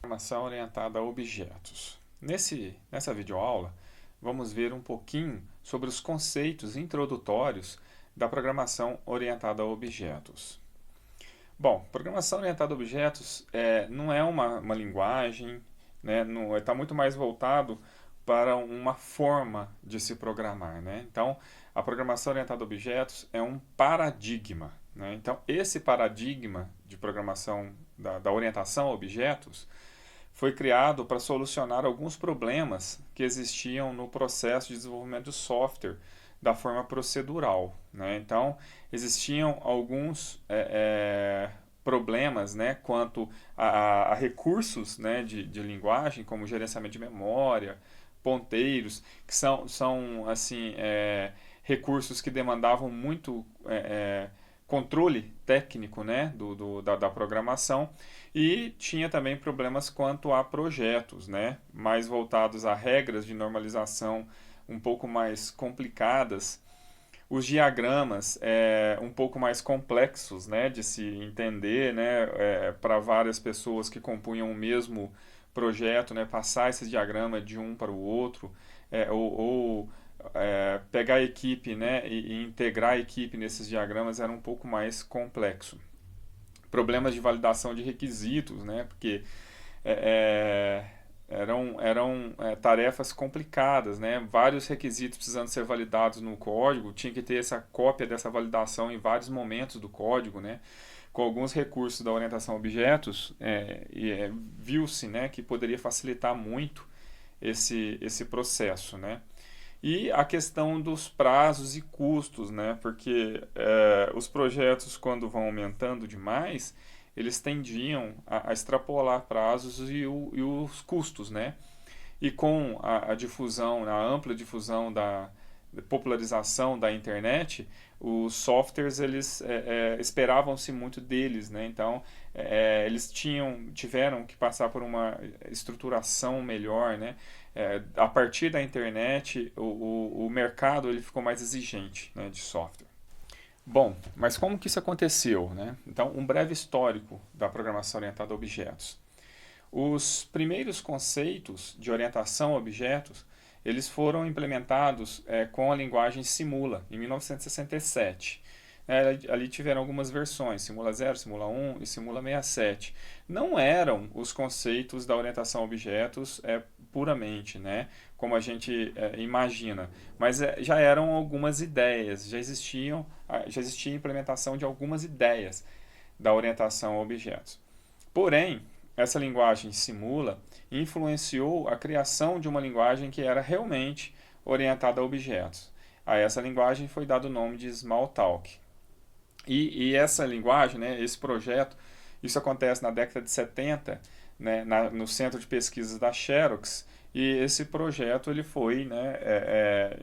programação orientada a objetos. Nessa videoaula, vamos ver um pouquinho sobre os conceitos introdutórios da programação orientada a objetos. Bom, programação orientada a objetos não é uma linguagem, né, está muito mais voltado para uma forma de se programar, né? Então, a programação orientada a objetos é um paradigma, né? Então, esse paradigma de programação da orientação a objetos foi criado para solucionar alguns problemas que existiam no processo de desenvolvimento de software da forma procedural, né? Então, existiam alguns problemas, né, quanto a recursos, né, de linguagem, como gerenciamento de memória, ponteiros, que são assim, recursos que demandavam muito controle técnico, né, da programação, e tinha também problemas quanto a projetos, né, mais voltados a regras de normalização um pouco mais complicadas, os diagramas um pouco mais complexos, né, de se entender, né, para várias pessoas que compunham o mesmo projeto, né, passar esse diagrama de um para o outro, pegar a equipe, né, e integrar a equipe nesses diagramas era um pouco mais complexo. Problemas de validação de requisitos, né, porque eram tarefas complicadas, né? Vários requisitos precisando ser validados no código, tinha que ter essa cópia dessa validação em vários momentos do código, né? Com alguns recursos da orientação a objetos, viu-se, né, que poderia facilitar muito esse processo, né? E a questão dos prazos e custos, né? Porque os projetos, quando vão aumentando demais, eles tendiam a extrapolar prazos e os custos, né? E com a difusão, a ampla difusão da popularização da internet, os softwares eles esperavam-se muito deles, né? Então eles tiveram que passar por uma estruturação melhor, né? A partir da internet, o mercado ele ficou mais exigente, né, de software. Bom, mas como que isso aconteceu, né? Então, um breve histórico da programação orientada a objetos. Os primeiros conceitos de orientação a objetos, eles foram implementados com a linguagem Simula, em 1967. Ali tiveram algumas versões, Simula 0, Simula 1 e Simula 67. Não eram os conceitos da orientação a objetos puramente, né, como a gente imagina, mas já eram algumas ideias, já existia a implementação de algumas ideias da orientação a objetos. Porém, essa linguagem Simula influenciou a criação de uma linguagem que era realmente orientada a objetos. A essa linguagem foi dado o nome de Smalltalk. E essa linguagem, né, esse projeto, isso acontece na década de 70, né, no centro de pesquisas da Xerox, e esse projeto ele foi, né,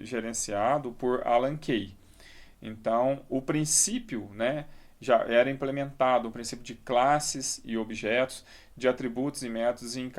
gerenciado por Alan Kay. Então, o princípio, né, já era implementado, o princípio de classes e objetos, de atributos e métodos e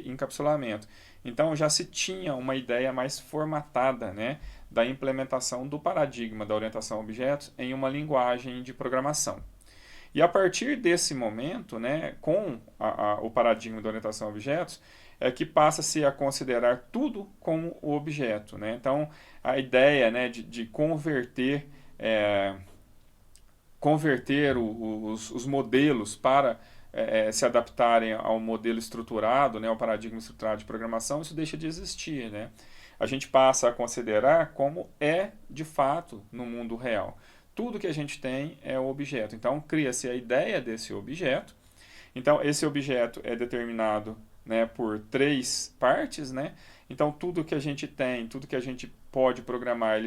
encapsulamento. Então, já se tinha uma ideia mais formatada, né, da implementação do paradigma da orientação a objetos em uma linguagem de programação. E a partir desse momento, né, com o paradigma da orientação a objetos, é que passa-se a considerar tudo como o objeto, né? Então, a ideia, né, de converter os modelos para se adaptarem ao modelo estruturado, né, ao paradigma estruturado de programação, isso deixa de existir, né? A gente passa a considerar como é de fato no mundo real. Tudo que a gente tem é o objeto. Então, cria-se a ideia desse objeto. Então, esse objeto é determinado, né, por três partes, né? Então, tudo que a gente tem, tudo que a gente pode programar,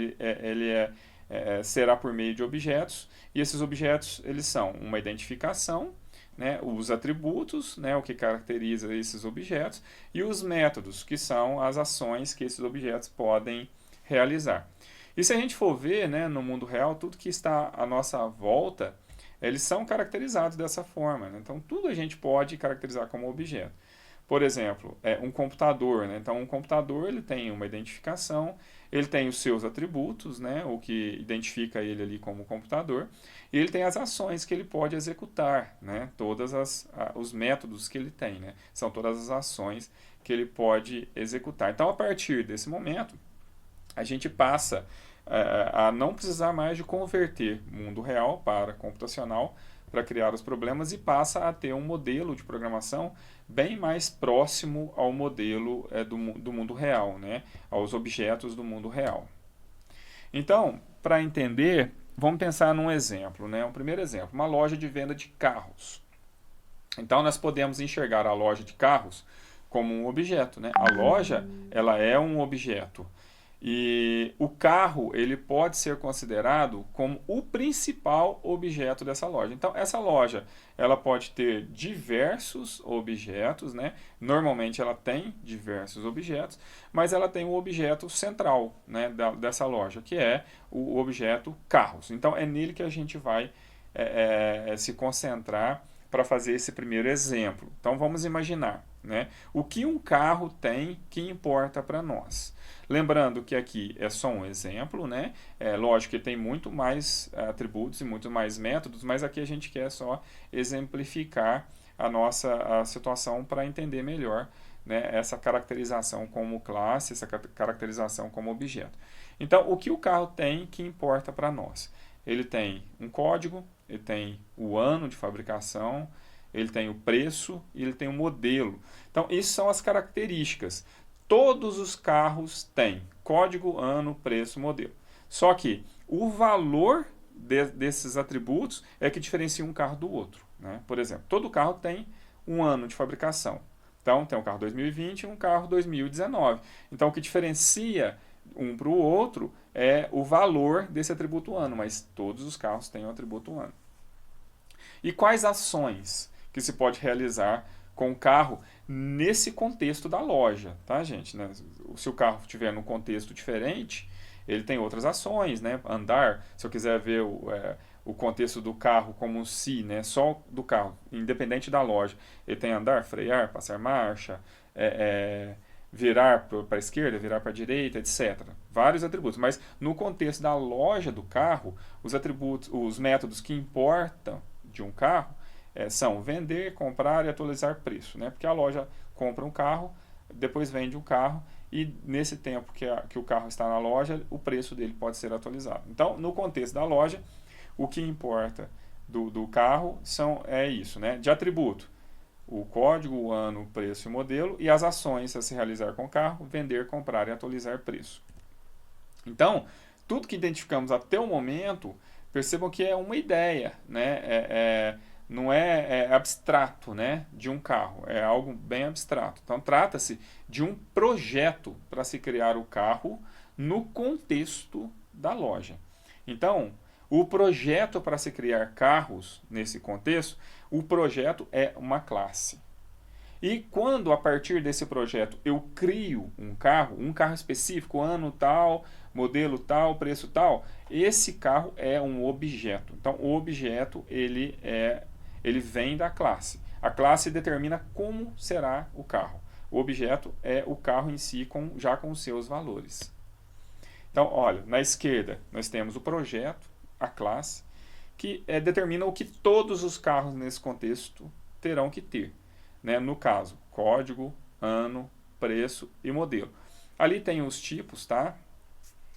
será por meio de objetos. E esses objetos, eles são uma identificação, né, os atributos, né, o que caracteriza esses objetos, e os métodos, que são as ações que esses objetos podem realizar. E se a gente for ver, né, no mundo real, tudo que está à nossa volta, eles são caracterizados dessa forma, né? Então, tudo a gente pode caracterizar como objeto. Por exemplo, um computador, né? Então, um computador ele tem uma identificação, ele tem os seus atributos, né? O que identifica ele ali como computador, e ele tem as ações que ele pode executar, né? Os métodos que ele tem, né? São todas as ações que ele pode executar. Então, a partir desse momento, a gente passa a não precisar mais de converter mundo real para computacional para criar os problemas e passa a ter um modelo de programação bem mais próximo ao modelo do mundo real, né? Aos objetos do mundo real. Então, para entender, vamos pensar num exemplo, né? Um primeiro exemplo, uma loja de venda de carros. Então, nós podemos enxergar a loja de carros como um objeto, né? A loja, ela é um objeto. E o carro, ele pode ser considerado como o principal objeto dessa loja. Então, essa loja, ela pode ter diversos objetos, né? Normalmente ela tem diversos objetos, mas ela tem o objeto central, né, dessa loja, que é o objeto carros. Então, é nele que a gente vai se concentrar para fazer esse primeiro exemplo. Então, vamos imaginar, né, o que um carro tem que importa para nós. Lembrando que aqui é só um exemplo, né? É lógico que tem muito mais atributos e muito mais métodos, mas aqui a gente quer só exemplificar a situação para entender melhor, né, essa caracterização como classe, essa caracterização como objeto. Então, o que o carro tem que importa para nós? Ele tem um código, ele tem o ano de fabricação, ele tem o preço e ele tem o modelo. Então, essas são as características. Todos os carros têm código, ano, preço, modelo. Só que o valor desses atributos é que diferencia um carro do outro, né? Por exemplo, todo carro tem um ano de fabricação. Então, tem um carro 2020 e um carro 2019. Então, o que diferencia um para o outro é o valor desse atributo ano, mas todos os carros têm o atributo ano. E quais ações que se pode realizar com o carro nesse contexto da loja, tá, gente? Né? Se o carro estiver num contexto diferente, ele tem outras ações, né? Andar, se eu quiser ver o contexto do carro como si, né? Só do carro, independente da loja, ele tem andar, frear, passar marcha, virar para a esquerda, virar para a direita, etc. Vários atributos, mas no contexto da loja do carro, os atributos, os métodos que importam de um carro são vender, comprar e atualizar preço, né? Porque a loja compra um carro, depois vende um carro e nesse tempo que o carro está na loja, o preço dele pode ser atualizado. Então, no contexto da loja, o que importa do carro é isso, né? De atributo, o código, o ano, o preço e o modelo e as ações a se realizar com o carro, vender, comprar e atualizar preço. Então, tudo que identificamos até o momento, percebam que é uma ideia, né? Não é abstrato, né, de um carro, é algo bem abstrato. Então, trata-se de um projeto para se criar o carro no contexto da loja. Então, o projeto para se criar carros nesse contexto, o projeto é uma classe. E quando, a partir desse projeto, eu crio um carro específico, ano tal, modelo tal, preço tal, esse carro é um objeto. Então, o objeto, ele vem da classe. A classe determina como será o carro. O objeto é o carro em si, já com os seus valores. Então, olha, na esquerda nós temos o projeto, a classe, que determina o que todos os carros nesse contexto terão que ter. Né? No caso, código, ano, preço e modelo. Ali tem os tipos, tá?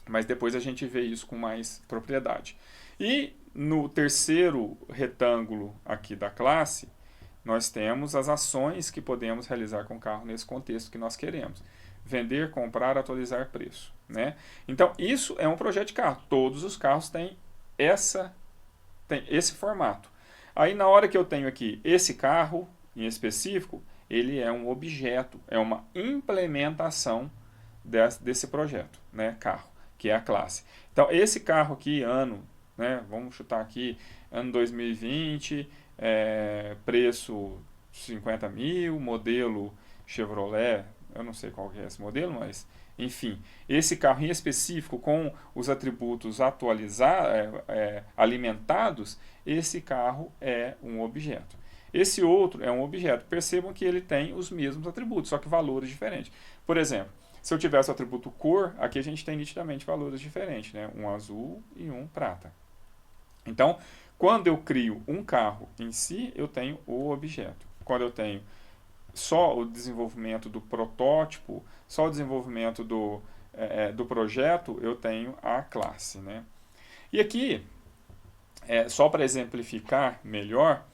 Mas depois a gente vê isso com mais propriedade. E no terceiro retângulo aqui da classe, nós temos as ações que podemos realizar com o carro nesse contexto que nós queremos. Vender, comprar, atualizar preço. Né? Então, isso é um projeto de carro. Todos os carros têm esse formato. Aí, na hora que eu tenho aqui esse carro, em específico, ele é um objeto, é uma implementação desse projeto, né? Carro, que é a classe. Então, esse carro aqui, ano, né? Vamos chutar aqui, ano 2020, preço 50 mil, modelo Chevrolet, eu não sei qual que é esse modelo, mas enfim, esse carro em específico com os atributos alimentados, esse carro é um objeto. Esse outro é um objeto. Percebam que ele tem os mesmos atributos, só que valores diferentes. Por exemplo, se eu tivesse o atributo cor, aqui a gente tem nitidamente valores diferentes, né? Um azul e um prata. Então, quando eu crio um carro em si, eu tenho o objeto. Quando eu tenho só o desenvolvimento do protótipo, só o desenvolvimento do projeto, eu tenho a classe, né? E aqui, só para exemplificar melhor,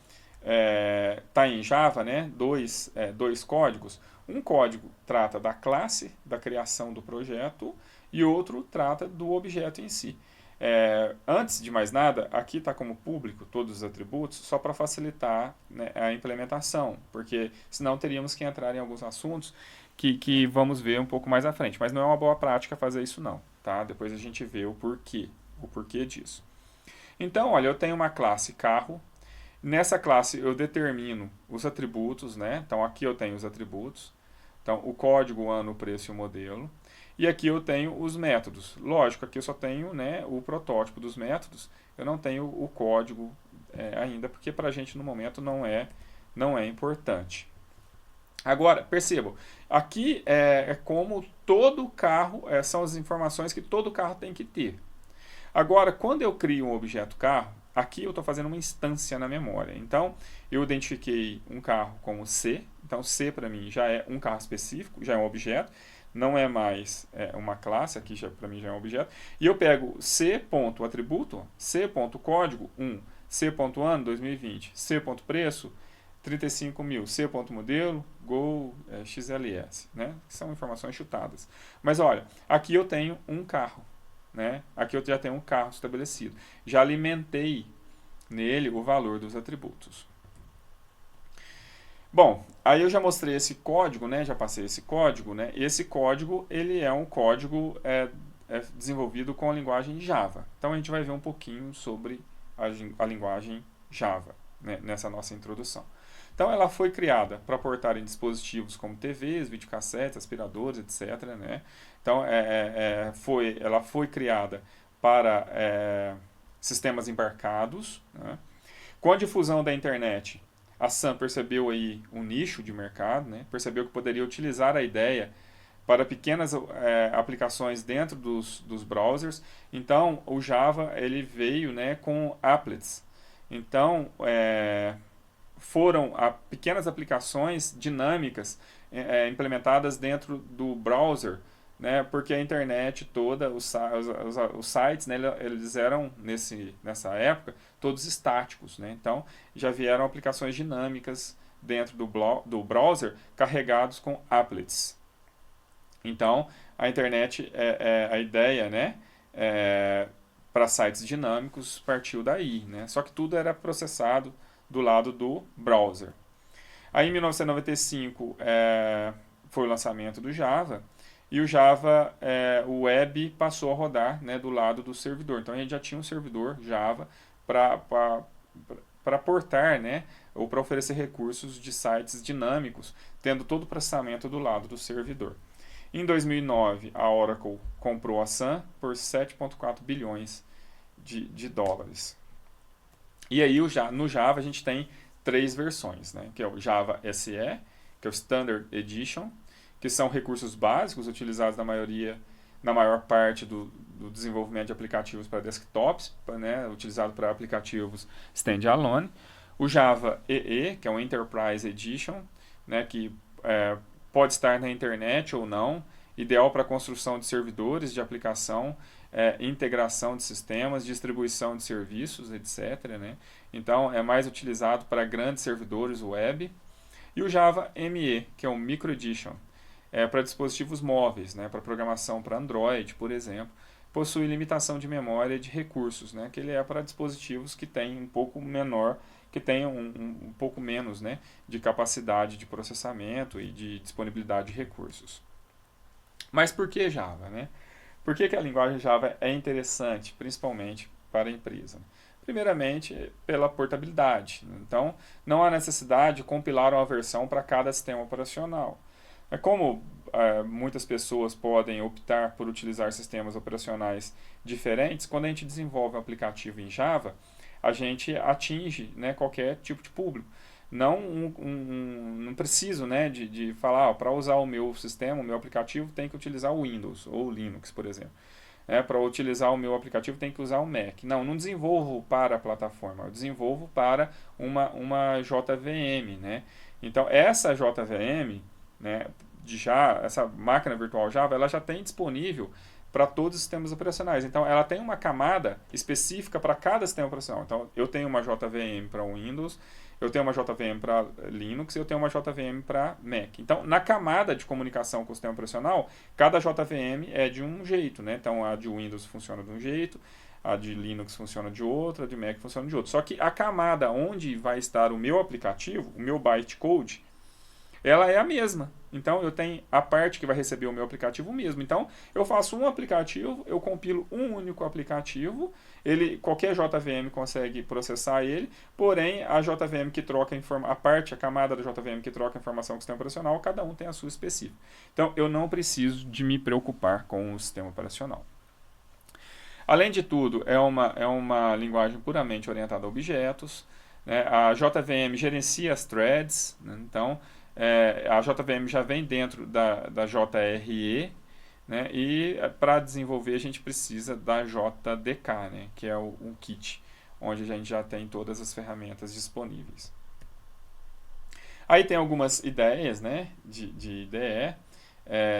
tá em Java, né, dois códigos. Um código trata da classe, da criação do projeto, e outro trata do objeto em si. Antes de mais nada, aqui está como público todos os atributos, só para facilitar, né, a implementação, porque senão teríamos que entrar em alguns assuntos que vamos ver um pouco mais à frente. Mas não é uma boa prática fazer isso não, tá? Depois a gente vê o porquê disso. Então, olha, eu tenho uma classe carro. Nessa classe eu determino os atributos, né? Então aqui eu tenho os atributos. Então o código, o ano, o preço e o modelo. E aqui eu tenho os métodos. Lógico, aqui eu só tenho, né, o protótipo dos métodos. Eu não tenho o código ainda, porque para a gente no momento não é importante. Agora, percebam, aqui é como todo carro, são as informações que todo carro tem que ter. Agora, quando eu crio um objeto carro, aqui eu estou fazendo uma instância na memória. Então, eu identifiquei um carro como C. Então, C para mim já é um carro específico, já é um objeto. Não é mais uma classe, aqui para mim já é um objeto. E eu pego C.atributo, C.código 1, C.ano 2020, C.preço 35 mil, C.modelo, Gol, XLS, né? São informações chutadas. Mas olha, aqui eu tenho um carro. Né? Aqui eu já tenho um carro estabelecido. Já alimentei nele o valor dos atributos. Bom, aí eu já mostrei esse código, né? Já passei esse código, né? Esse código ele é um código desenvolvido com a linguagem Java. Então a gente vai ver um pouquinho sobre a linguagem Java, né? Nessa nossa introdução. Então ela foi criada para portar em dispositivos como TVs, videocassetes, aspiradores, etc. Né? Então ela foi criada para sistemas embarcados. Né? Com a difusão da internet, a Sun percebeu aí um nicho de mercado, né? Percebeu que poderia utilizar a ideia para pequenas aplicações dentro dos browsers. Então o Java ele veio, né, com applets. Então foram pequenas aplicações dinâmicas implementadas dentro do browser, né, porque a internet toda, os sites, né, eles eram, nessa época, todos estáticos. Né, então, já vieram aplicações dinâmicas dentro do browser carregados com applets. Então, a internet, a ideia, né, para sites dinâmicos partiu daí. Né, só que tudo era processado do lado do browser. Aí em 1995 foi o lançamento do Java, e o Java, o web passou a rodar, né, do lado do servidor. Então a gente já tinha um servidor Java para portar, né, ou para oferecer recursos de sites dinâmicos, tendo todo o processamento do lado do servidor. Em 2009, a Oracle comprou a Sun por 7,4 bilhões de dólares. E aí no Java a gente tem 3 versões, né? Que é o Java SE, que é o Standard Edition, que são recursos básicos utilizados na maior parte do desenvolvimento de aplicativos para desktops, né? Utilizado para aplicativos standalone. O Java EE, que é o Enterprise Edition, né? Que pode estar na internet ou não, ideal para construção de servidores de aplicação, integração de sistemas, distribuição de serviços, etc. Né? Então, é mais utilizado para grandes servidores web. E o Java ME, que é o Micro Edition, para dispositivos móveis, né? Para programação para Android, por exemplo, possui limitação de memória e de recursos, né? Que ele é para dispositivos que têm um pouco menor, que tenham um pouco menos, né, de capacidade de processamento e de disponibilidade de recursos. Mas por que Java? Né? Por que a linguagem Java é interessante, principalmente para a empresa? Primeiramente, pela portabilidade. Então, não há necessidade de compilar uma versão para cada sistema operacional. Como muitas pessoas podem optar por utilizar sistemas operacionais diferentes, quando a gente desenvolve um aplicativo em Java, a gente atinge, né, qualquer tipo de público. não preciso, né, de falar, para usar o meu sistema, o meu aplicativo, tem que utilizar o Windows ou o Linux, por exemplo. Para utilizar o meu aplicativo tem que usar o Mac. Não desenvolvo para a plataforma, eu desenvolvo para uma JVM, né? Então essa JVM, né, essa máquina virtual Java, ela já tem disponível para todos os sistemas operacionais. Então ela tem uma camada específica para cada sistema operacional. Então eu tenho uma JVM para o Windows, eu tenho uma JVM para Linux e eu tenho uma JVM para Mac. Então, na camada de comunicação com o sistema operacional, cada JVM é de um jeito, né? Então, a de Windows funciona de um jeito, a de Linux funciona de outro, a de Mac funciona de outro. Só que a camada onde vai estar o meu aplicativo, o meu bytecode, ela é a mesma. Então eu tenho a parte que vai receber o meu aplicativo mesmo. Então eu faço um aplicativo, eu compilo um único aplicativo, qualquer JVM consegue processar ele, porém a JVM que troca a camada da JVM que troca a informação com o sistema operacional, cada um tem a sua específica. Então eu não preciso de me preocupar com o sistema operacional. Além de tudo, é uma linguagem puramente orientada a objetos, né? A JVM gerencia as threads, né? Então a JVM já vem dentro da JRE, né? E para desenvolver a gente precisa da JDK, né? Que é um kit, onde a gente já tem todas as ferramentas disponíveis. Aí tem algumas ideias, né, de IDE.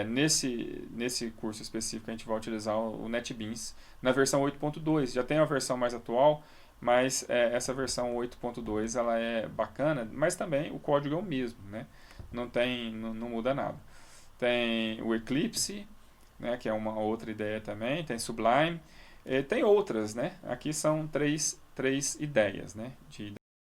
Nesse curso específico a gente vai utilizar o NetBeans na versão 8.2. Já tem a versão mais atual, mas essa versão 8.2 ela é bacana, mas também o código é o mesmo, né? Não muda nada. Tem o Eclipse, né, que é uma outra ideia também, tem Sublime, tem outras, né? Aqui são três ideias, né, de